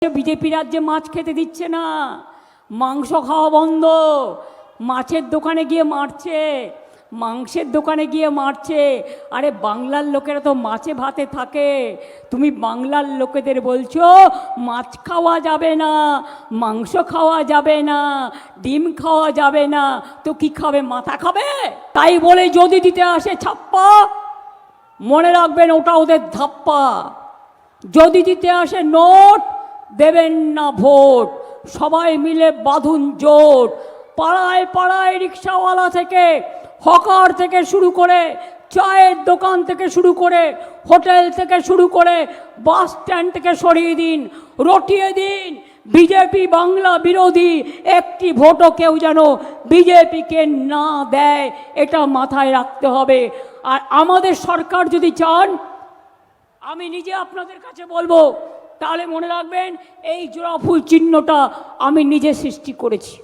BJP রাজ্যে মাছ খেতে দিচ্ছে না, মাংস খাওয়া বন্ধ, মাছের দোকানে গিয়ে মারছে, মাংসের দোকানে গিয়ে মারছে। আরে বাংলার লোকেরা তো মাছে ভাতে থাকে, তুমি বাংলার লোকেদের বলছো মাছ খাওয়া যাবে না, মাংস খাওয়া যাবে না, ডিম খাওয়া যাবে না, তো কি খাবে? মাথা খাবে? তাই বলে যদি দিতে আসে ছাপ্পা, মনে রাখবেন ওটা ওদের ধাপ্পা। যদি দিতে আসে নোট, দেবেন না ভোট। সবাই মিলে বাঁধুন জোট। পাড়ায় পাড়ায় রিক্সাওয়ালা থেকে, হকার থেকে শুরু করে, চায়ের দোকান থেকে শুরু করে, হোটেল থেকে শুরু করে, বাস স্ট্যান্ড থেকে সরিয়ে দিন, রটিয়ে দিন। বিজেপি বাংলা বিরোধী, একটি ভোটও কেউ যেন বিজেপিকে না দেয়, এটা মাথায় রাখতে হবে। আর আমাদের সরকার যদি চান, আমি নিজে আপনাদের কাছে বলবো, তাহলে মনে রাখবেন এই জোড়া ফুল চিহ্নটা আমি নিজে সৃষ্টি করেছি।